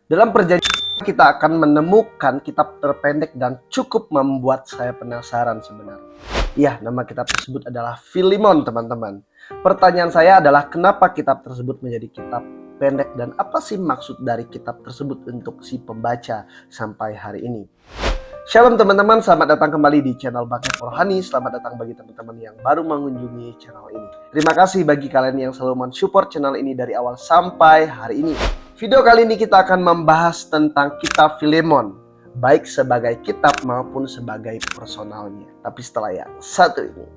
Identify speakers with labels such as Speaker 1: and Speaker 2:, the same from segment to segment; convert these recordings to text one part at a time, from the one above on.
Speaker 1: Dalam perjanjian kita akan menemukan kitab terpendek dan cukup membuat saya penasaran sebenarnya. Ya, nama kitab tersebut adalah Filemon, teman-teman. Pertanyaan saya adalah kenapa kitab tersebut menjadi kitab pendek dan apa sih maksud dari kitab tersebut untuk si pembaca sampai hari ini. Shalom teman-teman, selamat datang kembali di channel Bakat Rohani. Selamat datang bagi teman-teman yang baru mengunjungi channel ini. Terima kasih bagi kalian yang selalu mensupport channel ini dari awal sampai hari ini. Video kali ini kita akan membahas tentang kitab Filemon, baik sebagai kitab maupun sebagai personalnya. Tapi setelah yang satu ini.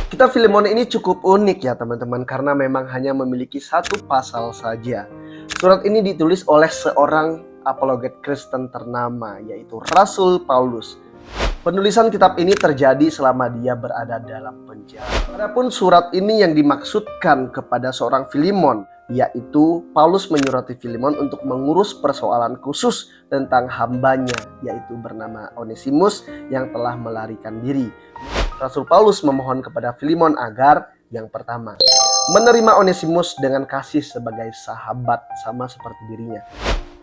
Speaker 1: Kitab Filemon ini cukup unik ya teman-teman, karena memang hanya memiliki satu pasal saja. Surat ini ditulis oleh seorang apologet Kristen ternama, yaitu Rasul Paulus. Penulisan kitab ini terjadi selama dia berada dalam penjara. Adapun surat ini yang dimaksudkan kepada seorang Filemon, yaitu Paulus menyurati Filemon untuk mengurus persoalan khusus tentang hambanya, yaitu bernama Onesimus yang telah melarikan diri. Rasul Paulus memohon kepada Filemon agar yang pertama, menerima Onesimus dengan kasih sebagai sahabat sama seperti dirinya.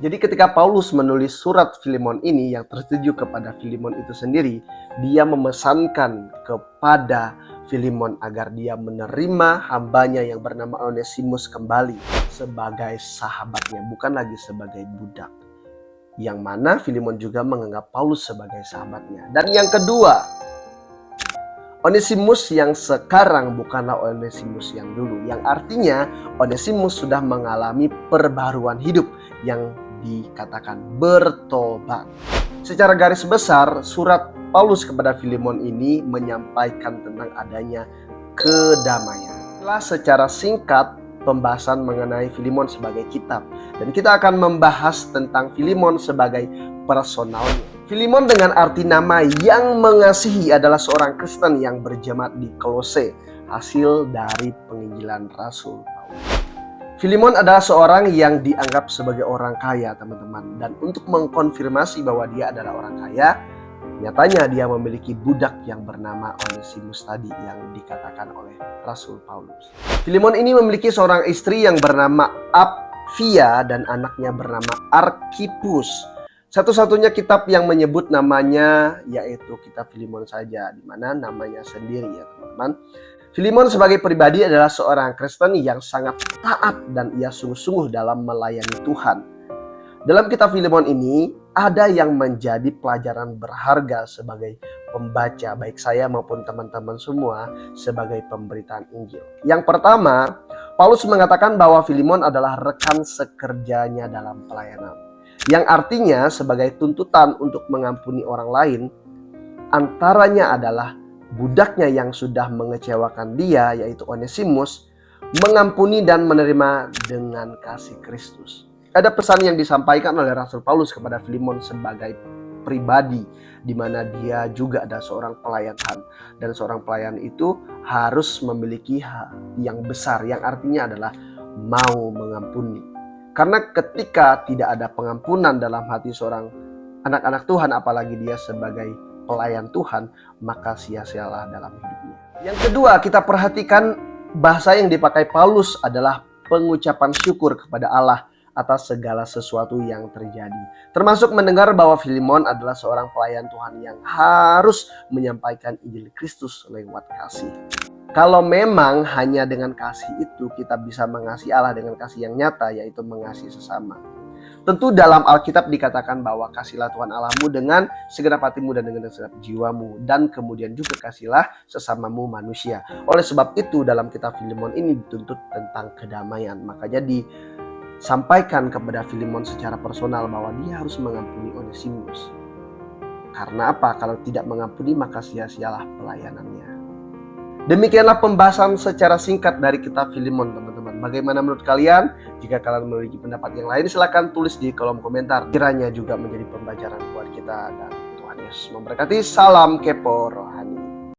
Speaker 1: Jadi ketika Paulus menulis surat Filemon ini yang tertuju kepada Filemon itu sendiri, dia memesankan kepada Filemon agar dia menerima hambanya yang bernama Onesimus kembali sebagai sahabatnya, bukan lagi sebagai budak. Yang mana Filemon juga menganggap Paulus sebagai sahabatnya. Dan yang kedua, Onesimus yang sekarang bukanlah Onesimus yang dulu, yang artinya Onesimus sudah mengalami perbaharuan hidup yang dikatakan bertobat. Secara garis besar, surat Paulus kepada Filemon ini menyampaikan tentang adanya kedamaian. Secara singkat pembahasan mengenai Filemon sebagai kitab, dan kita akan membahas tentang Filemon sebagai personalnya. Filemon dengan arti nama yang mengasihi adalah seorang Kristen yang berjemaat di Kolose, hasil dari penginjilan Rasul Paulus. Filemon adalah seorang yang dianggap sebagai orang kaya, teman-teman. Dan untuk mengkonfirmasi bahwa dia adalah orang kaya, nyatanya dia memiliki budak yang bernama Onesimus tadi yang dikatakan oleh Rasul Paulus. Filemon ini memiliki seorang istri yang bernama Apfia dan anaknya bernama Archippus. Satu-satunya kitab yang menyebut namanya yaitu kitab Filemon saja, di mana namanya sendiri ya teman-teman. Filemon sebagai pribadi adalah seorang Kristen yang sangat taat dan ia sungguh-sungguh dalam melayani Tuhan. Dalam kitab Filemon ini ada yang menjadi pelajaran berharga sebagai pembaca, baik saya maupun teman-teman semua sebagai pemberitaan Injil. Yang pertama, Paulus mengatakan bahwa Filemon adalah rekan sekerjanya dalam pelayanan. Yang artinya sebagai tuntutan untuk mengampuni orang lain, antaranya adalah budaknya yang sudah mengecewakan dia, yaitu Onesimus, mengampuni dan menerima dengan kasih Kristus. Ada pesan yang disampaikan oleh Rasul Paulus kepada Filemon sebagai pribadi, di mana dia juga ada seorang pelayan Tuhan. Dan seorang pelayan itu harus memiliki hati yang besar, yang artinya adalah mau mengampuni. Karena ketika tidak ada pengampunan dalam hati seorang anak-anak Tuhan, apalagi dia sebagai pelayan Tuhan, maka sia-sialah dalam hidupnya. Yang kedua, kita perhatikan bahasa yang dipakai Paulus adalah pengucapan syukur kepada Allah atas segala sesuatu yang terjadi. Termasuk mendengar bahwa Filemon adalah seorang pelayan Tuhan yang harus menyampaikan Injil Kristus lewat kasih. Kalau memang hanya dengan kasih itu kita bisa mengasihi Allah dengan kasih yang nyata, yaitu mengasihi sesama. Tentu dalam Alkitab dikatakan bahwa kasihlah Tuhan Allahmu dengan segenap hatimu dan dengan segenap jiwamu. Dan kemudian juga kasihlah sesamamu manusia. Oleh sebab itu dalam kitab Filemon ini dituntut tentang kedamaian. Makanya disampaikan kepada Filemon secara personal bahwa dia harus mengampuni Onesimus. Karena apa? Kalau tidak mengampuni maka sia-sialah pelayanannya. Demikianlah pembahasan secara singkat dari kitab Filemon, teman-teman. Bagaimana menurut kalian? Jika kalian memiliki pendapat yang lain, silakan tulis di kolom komentar. Kiranya juga menjadi pembelajaran buat kita, dan Tuhan Yesus memberkati. Salam kepo rohani.